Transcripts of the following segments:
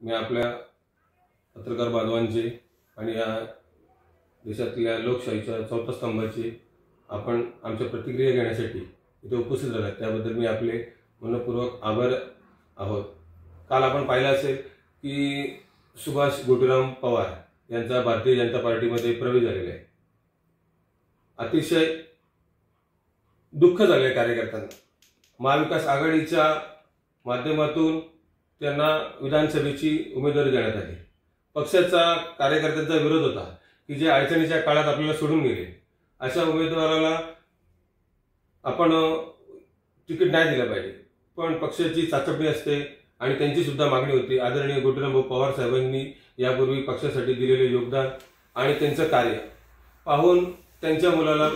मी आपल्या पत्रकार बांधवांचे आणि या देशातल्या लोकशाहीच्या चौथ्या स्तंभाचे आपण आमच्या प्रतिक्रिया घेण्यासाठी इथे उपस्थित झालात त्याबद्दल मी आपले मनपूर्वक आभार आहोत। काल आपण पाहिलं असेल की सुभाष गोटीराम पवार यांचा भारतीय जनता पार्टीमध्ये प्रवेश झालेला आहे। अतिशय दुःख झाले कार्यकर्त्यांना। महाविकास आघाडीच्या माध्यमातून त्यांना विधानसभेची उमेदवारी देण्यात आली। पक्षाचा कार्यकर्त्यांचा विरोध होता की जे अडचणीच्या काळात आपल्याला सोडून गेले अशा उमेदवाराला आपण तिकीट नाही दिलं पाहिजे, पण पक्षाची चाचपणी असते आणि त्यांची सुद्धा मागणी होती। आदरणीय गोटीराम पवार साहेबांनी यापूर्वी पक्षासाठी दिलेले योगदान आणि त्यांचं कार्य पाहून त्यांच्या मुलाला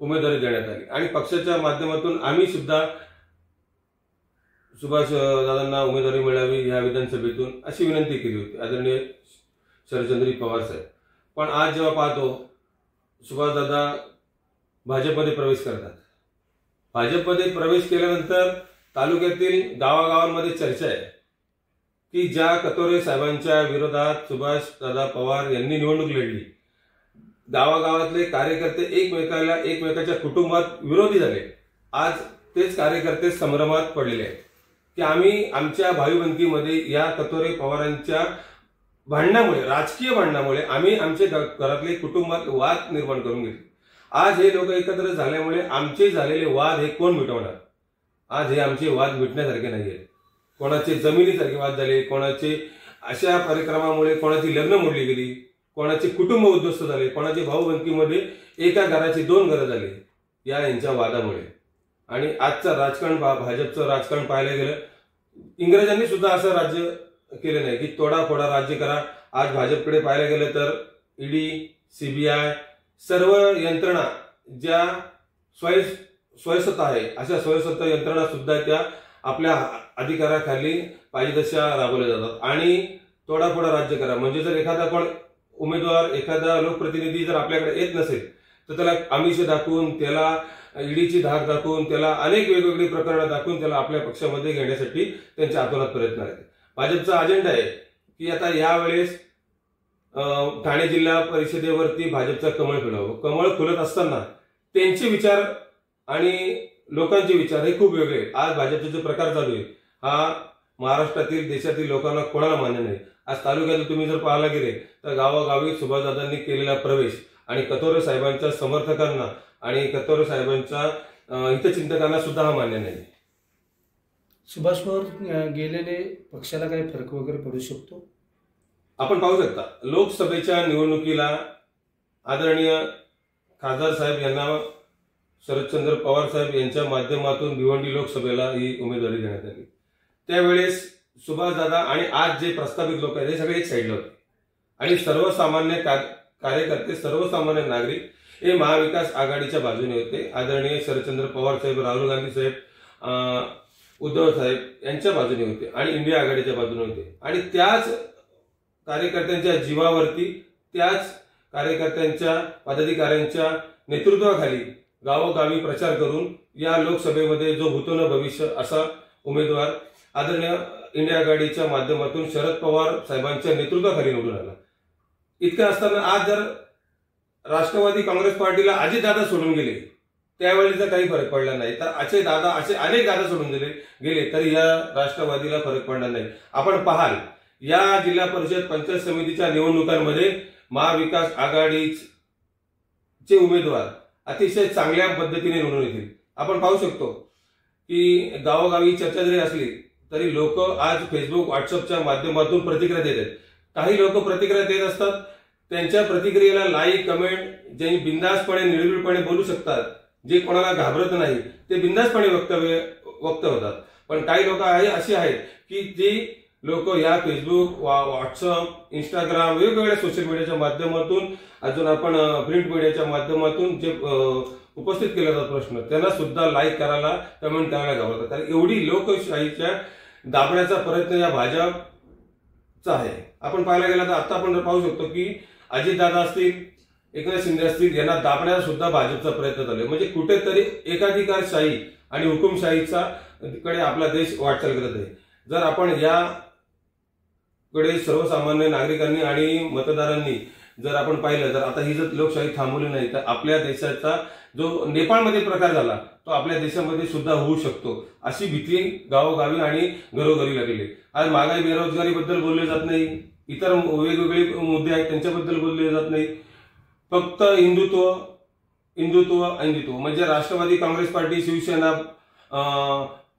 उमेदवारी देण्यात आली आणि पक्षाच्या माध्यमातून आम्ही सुद्धा सुभाष दादांना उमेदवारी मिळावी या विधानसभेतून अशी विनंती केली होती आदरणीय शरदचंद्र पवार साहेब। पण आज जेव्हा पाहतो सुभाष दादा भाजपमध्ये प्रवेश करतात, भाजपमध्ये प्रवेश केल्यानंतर तालुक्यातील गावागावांमध्ये चर्चा आहे की ज्या कतोरे साहेबांच्या विरोधात सुभाष दादा पवार यांनी निवडणूक लढली, गावागावातले कार्यकर्ते एकमेकाच्या कुटुंबात विरोधी झाले। आज तेच कार्यकर्ते संभ्रमात पडलेले आहेत की आम्ही आमच्या भाईबंदकीमध्ये या कतोरे पवारांच्या भांडणामुळे, राजकीय भांडणामुळे आम्ही आमचे घरातले कुटुंबात वाद निर्माण करून घेतले। आज हे लोक एकत्र झाल्यामुळे आमचे झालेले वाद हे कोण मिटवणार? आज हे आमचे वाद मिटण्यासारखे नाहीये। कोणाचे जमिनीसारखे वाद झाले, कोणाचे अशा कार्यक्रमामुळे कोणाची लग्न मोडली गेली, कोणाचे कुटुंब उद्ध्वस्त झाले, कोणाचे भाऊबंदकीमध्ये एका घराची 2 घरं झाली यांच्या वादामुळे। आणि आजचं राजकारण भाजपचं राजकारण पाहायला गेलं, इंग्रजांनी सुद्धा असं राज्य केलं नाही की तोडाफोडा राज्य करा। आज भाजपकडे पाहायला गेलं तर ईडी, सीबीआय सर्व यंत्रणा ज्या स्वायत्त आहे अशा स्वायत्त यंत्रणा सुद्धा त्या आपल्या अधिकाराखाली पाहिजे तशा राबवल्या जातात आणि तोडाफोडा राज्य करा। म्हणजे जर एखादा कोण उमेदवार, एखादा लोकप्रतिनिधी जर आपल्याकडे येत नसेल तर त्याला आमिष दाखवून, त्याला ईडीची धाक दाखवून, त्याला अनेक वेगवेगळी प्रकरणं दाखवून त्याला आपल्या पक्षामध्ये घेण्यासाठी त्यांच्या हातोहात प्रयत्न आहेत। भाजपचा अजेंडा आहे की आता यावेळेस ठाणे जिल्हा परिषदेवरती भाजपचा कमळ फुलावं। कमळ फुलत असताना त्यांचे विचार आणि लोकांचे विचार हे खूप वेगळे। आज भाजपचा जो प्रकार चालू आहे हा महाराष्ट्रातील, देशातील लोकांना कोणाला मान्य नाही। आज तालुक्यात तुम्ही जर पाहायला गेले तर गावागावी सुभाषदादांनी केलेला प्रवेश आणि कतोरे साहेबांच्या समर्थकांना आणि कतोरे साहेबांच्या हितचिंतकांना सुद्धा हा मान्य नाही। सुभाष पवार गेलेले पक्षाला काही फरक वगैरे पडू शकतो? आपण पाहू शकता लोकसभेच्या निवडणुकीला आदरणीय खासदार साहेब यांना शरदचंद्र पवार साहेब यांच्या माध्यमातून भिवंडी लोकसभेला ही उमेदवारी देण्यात आली। त्यावेळेस सुभाषदादा आणि आज जे प्रस्तावित लोक आहेत हे सगळे एक साईडला होते आणि सर्वसामान्य कार्यकर्ते, सर्वसामान्य नागरिक हे महाविकास आघाडीच्या बाजूने होते। आदरणीय शरदचंद्र पवार साहेब, राहुल गांधी साहेब, उद्धव साहेब यांच्या बाजूने होते आणि इंडिया आघाडीच्या बाजूने होते आणि त्याच कार्यकर्त्यांच्या जीवावरती, त्याच कार्यकर्त्यांच्या पदाधिकाऱ्यांच्या नेतृत्वाखाली गावोगावी प्रचार करून या लोकसभेमध्ये जो भूतो न भविष्य असा उमेदवार आदरणीय इंडिया आघाडीच्या माध्यमातून शरद पवार साहेबांच्या नेतृत्वाखाली निवडून आला। इतकं असताना आज जर राष्ट्रवादी काँग्रेस पार्टीला अजितदादा सोडून गेले त्यावेळेचा काही फरक पडला नाही, तर असे अनेक दादा सोडून गेले तरी या राष्ट्रवादीला फरक पडणार नाही। आपण पाहाल या जिल्हा परिषद पंचायत समितीच्या निवडणुकांमध्ये महाविकास आघाडीचे उमेदवार अतिशय चांगल्या पद्धतीने निवडून येतील। आपण पाहू शकतो की गावोगावी चर्चा जरी असली तरी लोक आज फेसबुक, व्हॉट्सअपच्या माध्यमातून प्रतिक्रिया देत आहेत। काही लोक प्रतिक्रिया देत असतात, त्यांच्या प्रतिक्रियेला लाईक, कमेंट ज्यांनी बिंदासपणे निर्भीडपणे बोलू शकतात, जे कोणाला घाबरत नाही ते बिंदासपणे वक्तव्य होतात। पण काही लोक अशी आहेत की जी लोक या फेसबुक, व्हॉट्सअप, इंस्टाग्राम वेगवेगळ्या सोशल मीडियाच्या माध्यमातून, अजून आपण प्रिंट मीडियाच्या माध्यमातून जे उपस्थित केले जातात प्रश्न त्यांना सुद्धा लाईक करायला, कमेंट करायला घाबरतात। तर एवढी लोकशाहीच्या दाबण्याचा प्रयत्न या भाजपचा आहे। आपण पाहायला गेला तर आता आपण पाहू शकतो की अजितदादा असतील, एकनाथ शिंदे असतील यांना दाबण्याचा सुद्धा भाजपचा प्रयत्न चालू आहे। म्हणजे कुठेतरी एकाधिकारशाही आणि हुकुमशाहीचा कडे आपला देश वाटचाल करत आहे। जर आपण या कडे सर्वसामान्य नागरिकांनी आणि मतदारांनी जर आपण पाहिलं, तर आता ही जर लोकशाही थांबवली नाही तर आपल्या देशाचा जो नेपाळमध्ये प्रकार झाला तो आपल्या देशामध्ये सुद्धा होऊ शकतो, अशी भीती गावोगावी आणि घरोघरी लागली. आज महागाई बेरोजगारीबद्दल बोलले जात नाही, इतर वेगवेगळे मुद्दे आहेत त्यांच्याबद्दल बोलले जात नाही. फक्त हिंदुत्व हिंदुत्व हिंदुत्व म्हणजे राष्ट्रवादी काँग्रेस पार्टी, शिवसेना,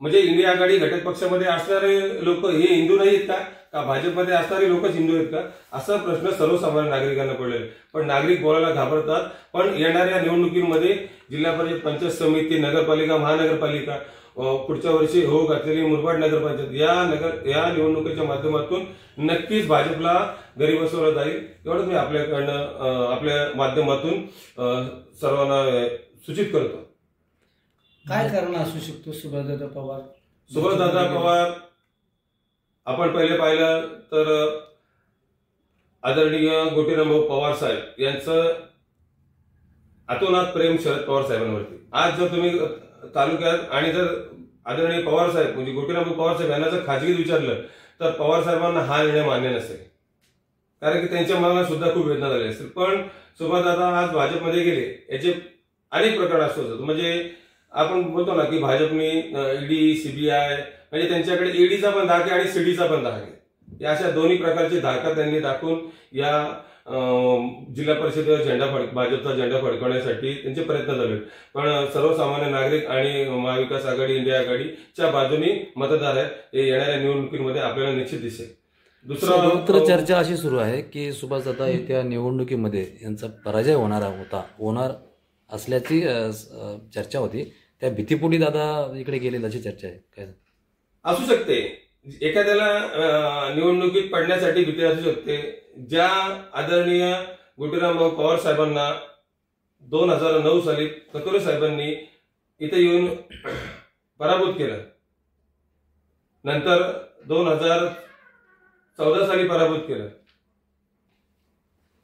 म्हणजे इंडिया आघाडी घटक पक्षामध्ये असणारे लोक हे हिंदू नाहीत का भाजपमध्ये असणारे लोकच हिंदू आहेत का, असा प्रश्न सर्वसामान्य नागरिकांना पडलेला. पण नागरिक बोलायला घाबरतात. पण येणाऱ्या निवडणुकीमध्ये जिल्हा परिषद, पंचायत समिती, नगरपालिका, महानगरपालिका, पुढच्या वर्षी होऊ घातलेली मुरबाड नगरपंचायत या निवडणुकीच्या माध्यमातून नक्कीच भाजपला घरी बसवलं जाईल, एवढंच मी आपल्या माध्यमातून सर्वांना सूचित करतो. काय कारण असू शकतो सुभाषदादा पवार? सुभाषदादा पवार आपण पहिले पाहिलं तर आदरणीय गोटीरामभाऊ पवार साहेब यांचं अतोनात प्रेम शरद पवार साहेबांवरती. आज जर तुम्ही तालुक्यात आणि जर आदरणीय पवार साहेब म्हणजे गोटीरामभाऊ पवार साहेब यांना जर खाजगीत विचारलं तर पवार साहेबांना हा निर्णय मान्य नसेल, कारण की त्यांच्या मनाला सुद्धा खूप वेदना झाली असेल. पण सुभाषदादा आज भाजपमध्ये गेले याचे अनेक प्रकार असू. म्हणजे आपण बोलतो ना की भाजपने ईडी, सीबीआय म्हणजे त्यांच्याकडे ईडीचा पण धाक आहे आणि सीडीचा पण धाक आहे. या अशा दोन्ही प्रकारचे धाका त्यांनी दाखवून या जिल्हा परिषद भाजपचा झेंडा फडकवण्यासाठी त्यांचे प्रयत्न झाले. पण सर्वसामान्य नागरिक आणि महाविकास आघाडी, इंडिया आघाडीच्या बाजूने मतदार आहेत, हे येणाऱ्या निवडणुकीमध्ये आपल्याला निश्चित दिसेल. दुसरं चर्चा अशी सुरू आहे की सुभाषदादा येत्या निवडणुकीमध्ये यांचा पराजय होणार असल्याची चर्चा होती. त्या भीतीपोटी दादा इकडे गेले अशी चर्चा आहे. काय असू शकते, एखाद्याला निवडणुकीत पडण्यासाठी भीती असू शकते. ज्या आदरणीय गोटीरामभाऊ पवार साहेबांना 2009 साली कतोरे साहेबांनी इथे येऊन पराभूत केलं, नंतर 2014 साली पराभूत केलं,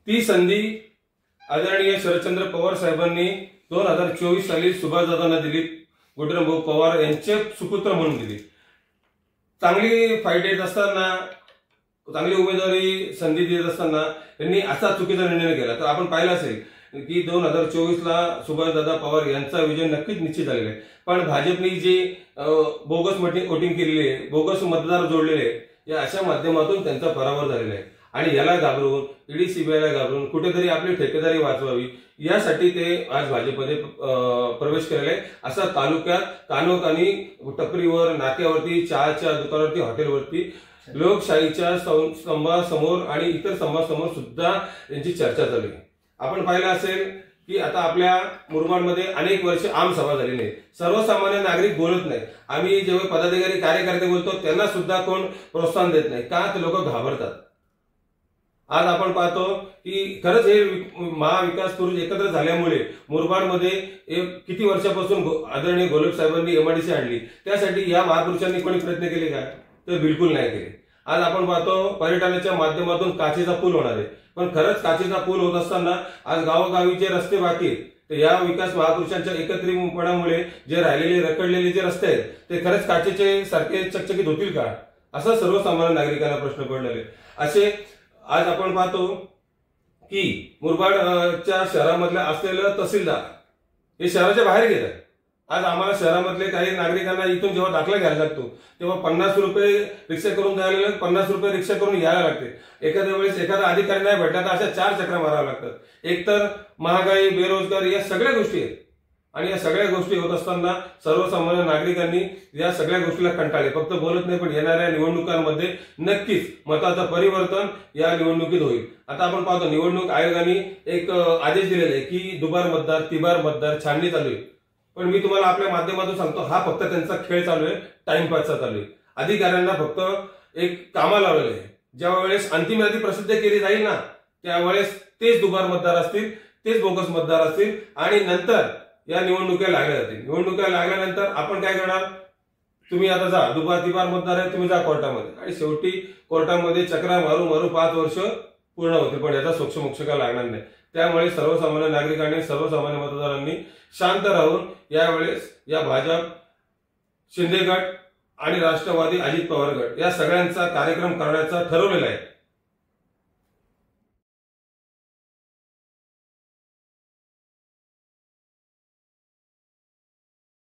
ती संधी आदरणीय शरदचंद्र पवार साहेबांनी 2024 साली सुभाषदादांना दिली, गोटीरामभाऊ पवार यांचे सुपुत्र म्हणून दिली. चांगली फाईट येत असताना, चांगली उमेदवारी संधी देत असताना त्यांनी असा चुकीचा निर्णय केला. तर आपण पाहिलं असेल की 2024ला सुभाषदादा पवार यांचा विजय नक्कीच निश्चित झालेला आहे. पण भाजपने जे बोगस वोटिंग केलेली आहे, बोगस मतदार जोडलेले आहे, या अशा माध्यमातून त्यांचा पराभव झालेला आहे. आणि याला घाबरून, ईडी, सीबीआयला घाबरून कुठेतरी आपली ठेकेदारी वाचवावी यासाठी ते आज भाजपमध्ये प्रवेश केलेला आहे. असा तालुक्यात कानोकानी, टपरीवर, नाक्यावरती, चहाच्या दुकानावरती, हॉटेलवरती लोकशाहीच्या स्तंभासमोर आणि इतर स्तंभासमोर सुद्धा यांची चर्चा चालू आहे. आपण पाहिलं असेल की आता आपल्या मुरबाडमध्ये अनेक वर्ष आम सभा झाली नाही, सर्वसामान्य नागरिक बोलत नाही. आम्ही जेव्हा पदाधिकारी, कार्यकर्ते बोलतो त्यांना सुद्धा कोण प्रोत्साहन देत नाही का, ते लोक घाबरतात. आज आपण पाहतो की खरंच हे महाविकास पुरुष एकत्र झाल्यामुळे मुरबाडमध्ये किती वर्षापासून आदरणीय गोलक साहेबांनी एमआयडीसी आणली, त्यासाठी या महापुरुषांनी कोणी प्रयत्न केले का, तर बिलकुल नाही केले. आज आपण पाहतो पर्यटनाच्या माध्यमातून काचेचा पूल होणार आहे, पण खरंच काचेचा पूल होत असताना आज गावोगावीचे रस्ते बाकी आहेत. तर या विकास महापुरुषांच्या एकत्रितपणामुळे जे राहिलेले, रखडलेले जे रस्ते आहेत ते खरंच काचेचे सारखे चकचकीत होतील का, असा सर्वसामान्य नागरिकांना प्रश्न पडलेले. असे आज आपण पाहतो की मुरबाडच्या शहरामधल्या असलेलं तहसीलदार हे शहराच्या बाहेर गेलं. आज आम्हाला शहरामधले काही नागरिकांना इथून जेव्हा दाखला घ्यायला लागतो तेव्हा 50 रुपये रिक्षा करून जायला, 50 रुपये रिक्षा करून यायला लागते. एखाद्या वेळेस एखादा अधिकारी नाही भेटला तर अशा 4 चक्रा माराव्या लागतात. एकतर महागाई, बेरोजगार या सगळ्या गोष्टी आहेत. आणि या सगळ्या गोष्टी होत असताना सर्वसामान्य नागरिकांनी या सगळ्या गोष्टीला कंटाळले. फक्त बोलत नाही, पण येणाऱ्या निवडणुकांमध्ये नक्कीच मताचं परिवर्तन या निवडणुकीत होईल. आता आपण पाहतो निवडणूक आयोगाने एक आदेश दिलेला आहे की दुबार मतदार, तिबार मतदार छाननी चालू आहे. पण मी तुम्हाला आपल्या माध्यमातून सांगतो, हा फक्त त्यांचा खेळ चालू आहे, टाइमपासचा चालू आहे. अधिकाऱ्यांना फक्त एक कामा लावलेलं आहे. ज्या वेळेस अंतिम यादी प्रसिद्ध केली जाईल ना, त्यावेळेस तेच दुबार मतदार असतील, तेच बोगस मतदार असतील आणि नंतर या निवडणुका लागल्या जातील. निवडणुका लागल्यानंतर आपण काय करणार, तुम्ही आता जा, दुबार तिबार मतदार आहे, तुम्ही जा कोर्टामध्ये, आणि शेवटी कोर्टामध्ये चक्रा मारू मारू 5 वर्ष पूर्ण होतील, पण याचा सोक्षमोक्ष काय लागणार नाही. त्यामुळे सर्वसामान्य नागरिकांनी, सर्वसामान्य मतदारांनी शांत राहून यावेळेस या भाजप, शिंदे गट आणि राष्ट्रवादी अजित पवार गट या सगळ्यांचा कार्यक्रम करण्याचा ठरवलेला आहे.